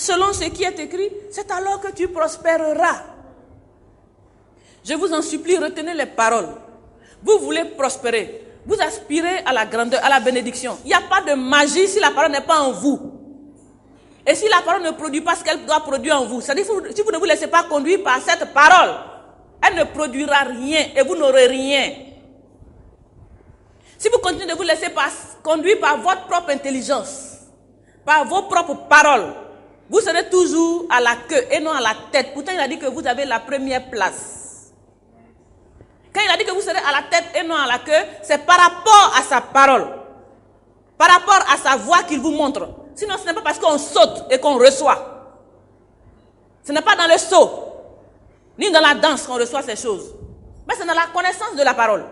selon ce qui est écrit, c'est alors que tu prospéreras. Je vous en supplie, retenez les paroles. Vous voulez prospérer. Vous aspirez à la grandeur, à la bénédiction. Il n'y a pas de magie si la parole n'est pas en vous. Et si la parole ne produit pas ce qu'elle doit produire en vous, c'est-à-dire si vous ne vous laissez pas conduire par cette parole, elle ne produira rien et vous n'aurez rien. Si vous continuez de vous laisser conduire par votre propre intelligence, par vos propres paroles, vous serez toujours à la queue et non à la tête. Pourtant, il a dit que vous avez la première place. Quand il a dit que vous serez à la tête et non à la queue, c'est par rapport à sa parole, par rapport à sa voix qu'il vous montre. Sinon, ce n'est pas parce qu'on saute et qu'on reçoit. Ce n'est pas dans le saut, ni dans la danse qu'on reçoit ces choses. Mais c'est dans la connaissance de la parole.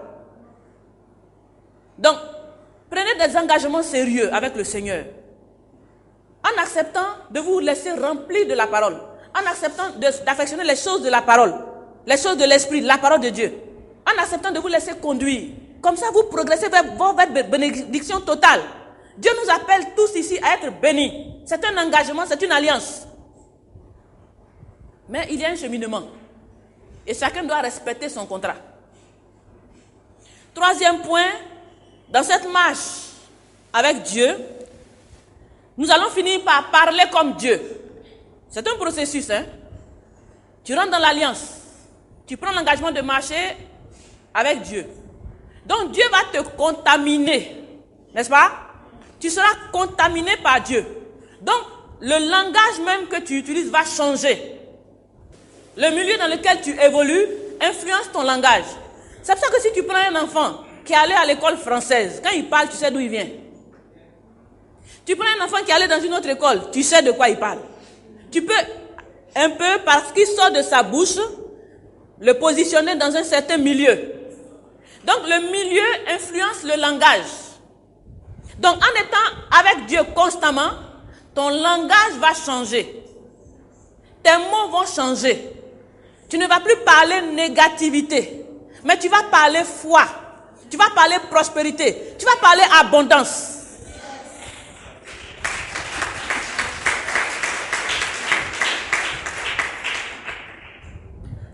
Donc, prenez des engagements sérieux avec le Seigneur. En acceptant de vous laisser remplir de la parole. En acceptant d'affectionner les choses de la parole. Les choses de l'esprit, la parole de Dieu. En acceptant de vous laisser conduire. Comme ça, vous progressez vers votre bénédiction totale. Dieu nous appelle tous ici à être bénis. C'est un engagement, c'est une alliance. Mais il y a un cheminement. Et chacun doit respecter son contrat. Troisième point, dans cette marche avec Dieu, nous allons finir par parler comme Dieu. C'est un processus, hein. Tu rentres dans l'alliance. Tu prends l'engagement de marcher avec Dieu. Donc Dieu va te contaminer. N'est-ce pas? Tu seras contaminé par Dieu. Donc, le langage même que tu utilises va changer. Le milieu dans lequel tu évolues influence ton langage. C'est pour ça que si tu prends un enfant qui est allé à l'école française, quand il parle, tu sais d'où il vient. Tu prends un enfant qui est allé dans une autre école, tu sais de quoi il parle. Tu peux, un peu, parce qu'il sort de sa bouche, le positionner dans un certain milieu. Donc, le milieu influence le langage. Donc, en étant avec Dieu constamment, ton langage va changer. Tes mots vont changer. Tu ne vas plus parler négativité, mais tu vas parler foi. Tu vas parler prospérité. Tu vas parler abondance.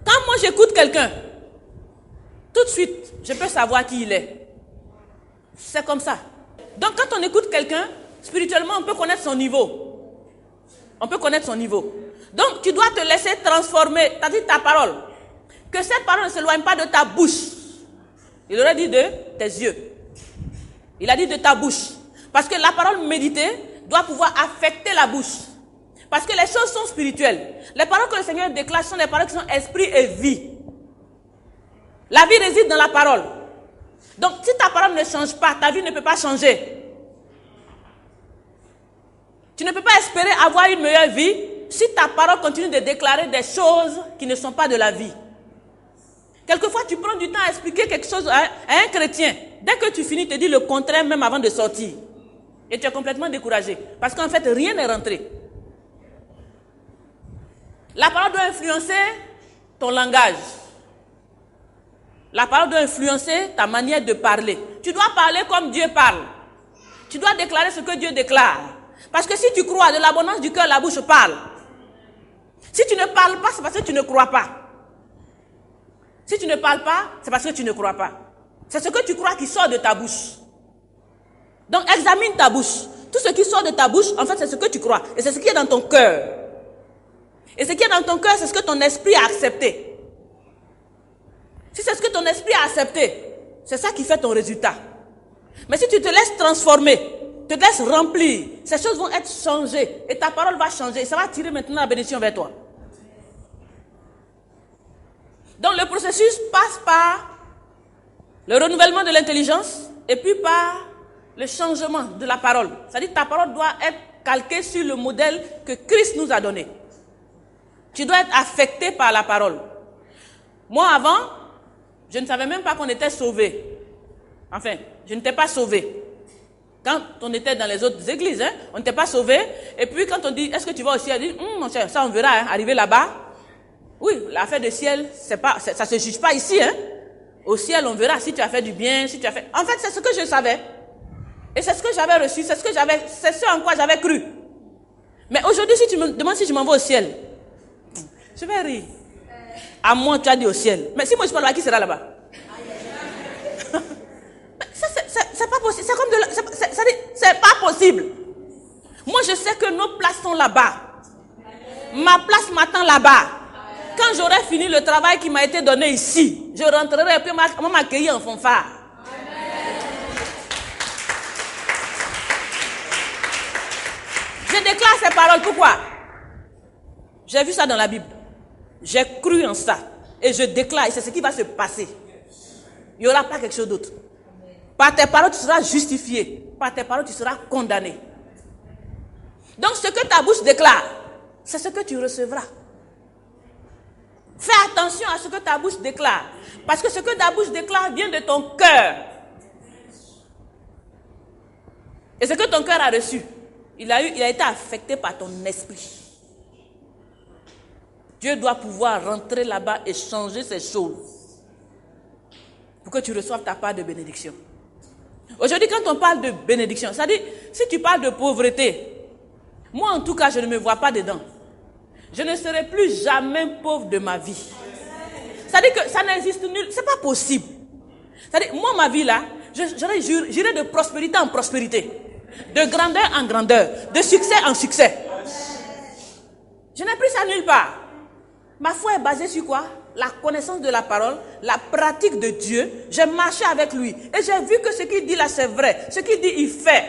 Quand moi j'écoute quelqu'un, tout de suite, je peux savoir qui il est. C'est comme ça. Donc quand on écoute quelqu'un, spirituellement, on peut connaître son niveau. On peut connaître son niveau. Donc tu dois te laisser transformer, c'est-à-dire ta parole. Que cette parole ne s'éloigne pas de ta bouche. Il aurait dit de tes yeux. Il a dit de ta bouche. Parce que la parole méditée doit pouvoir affecter la bouche. Parce que les choses sont spirituelles. Les paroles que le Seigneur déclare sont des paroles qui sont esprit et vie. La vie réside dans la parole. Donc, si ta parole ne change pas, ta vie ne peut pas changer. Tu ne peux pas espérer avoir une meilleure vie si ta parole continue de déclarer des choses qui ne sont pas de la vie. Quelquefois, tu prends du temps à expliquer quelque chose à un chrétien. Dès que tu finis, il te dit le contraire même avant de sortir. Et tu es complètement découragé. Parce qu'en fait, rien n'est rentré. La parole doit influencer ton langage. La parole doit influencer ta manière de parler. Tu dois parler comme Dieu parle. Tu dois déclarer ce que Dieu déclare. Parce que si tu crois de l'abondance du cœur, la bouche parle. Si tu ne parles pas, c'est parce que tu ne crois pas. Si tu ne parles pas, c'est parce que tu ne crois pas. C'est ce que tu crois qui sort de ta bouche. Donc examine ta bouche. Tout ce qui sort de ta bouche, en fait, c'est ce que tu crois. Et c'est ce qui est dans ton cœur. Et ce qui est dans ton cœur, c'est ce que ton esprit a accepté. Si c'est ce que ton esprit a accepté, c'est ça qui fait ton résultat. Mais si tu te laisses transformer, te laisses remplir, ces choses vont être changées. Et ta parole va changer. Et ça va tirer maintenant la bénédiction vers toi. Donc le processus passe par le renouvellement de l'intelligence et puis par le changement de la parole. C'est-à-dire que ta parole doit être calquée sur le modèle que Christ nous a donné. Tu dois être affecté par la parole. Moi avant, je ne savais même pas qu'on était sauvé. Enfin, je n'étais pas sauvé. Quand on était dans les autres églises, on n'était pas sauvé. Et puis quand on dit, est-ce que tu vas au ciel? On dit, mon cher, ça on verra, arriver là-bas. Oui, l'affaire de ciel, ça se juge pas ici. Au ciel, on verra si tu as fait du bien, si tu as fait... En fait, c'est ce que je savais. Et c'est ce que j'avais reçu, c'est ce en quoi j'avais cru. Mais aujourd'hui, si tu me demandes si je m'en vais au ciel, je vais rire. À moi, tu as dit au ciel. Mais si moi je parle là, qui sera là-bas? C'est pas possible. C'est comme c'est pas possible. Moi, je sais que nos places sont là-bas. Ma place m'attend là-bas. Quand j'aurai fini le travail qui m'a été donné ici, je rentrerai et puis on va m'accueillir en fanfare. Je déclare ces paroles. Pourquoi? J'ai vu ça dans la Bible. J'ai cru en ça. Et je déclare, et c'est ce qui va se passer. Il n'y aura pas quelque chose d'autre. Par tes paroles, tu seras justifié. Par tes paroles, tu seras condamné. Donc, ce que ta bouche déclare, c'est ce que tu recevras. Fais attention à ce que ta bouche déclare. Parce que ce que ta bouche déclare vient de ton cœur. Et ce que ton cœur a reçu, il a été affecté par ton esprit. Dieu doit pouvoir rentrer là-bas et changer ces choses pour que tu reçoives ta part de bénédiction. Aujourd'hui, quand on parle de bénédiction, c'est-à-dire, si tu parles de pauvreté, moi en tout cas, je ne me vois pas dedans. Je ne serai plus jamais pauvre de ma vie. C'est-à-dire que ça n'existe nulle, c'est pas possible. C'est-à-dire, moi ma vie là, j'irai de prospérité en prospérité, de grandeur en grandeur, de succès en succès. Je n'ai pris ça nulle part. Ma foi est basée sur quoi? La connaissance de la parole, la pratique de Dieu. J'ai marché avec lui et j'ai vu que ce qu'il dit là c'est vrai. Ce qu'il dit il fait.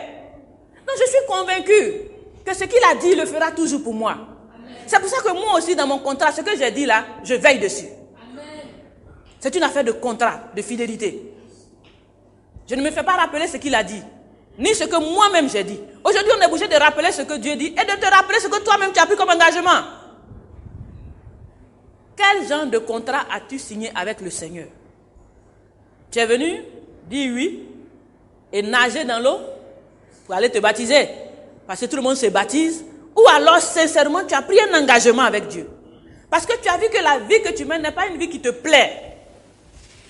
Donc je suis convaincu que ce qu'il a dit il le fera toujours pour moi. C'est pour ça que moi aussi dans mon contrat, ce que j'ai dit là, je veille dessus. C'est une affaire de contrat, de fidélité. Je ne me fais pas rappeler ce qu'il a dit, ni ce que moi-même j'ai dit. Aujourd'hui on est obligé de rappeler ce que Dieu dit et de te rappeler ce que toi-même tu as pris comme engagement. Quel genre de contrat as-tu signé avec le Seigneur? Tu es venu, dis oui, et nager dans l'eau pour aller te baptiser. Parce que tout le monde se baptise. Ou alors, sincèrement, tu as pris un engagement avec Dieu. Parce que tu as vu que la vie que tu mènes n'est pas une vie qui te plaît.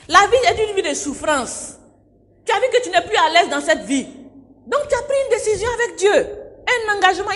La vie est une vie de souffrance. Tu as vu que tu n'es plus à l'aise dans cette vie. Donc, tu as pris une décision avec Dieu. Un engagement.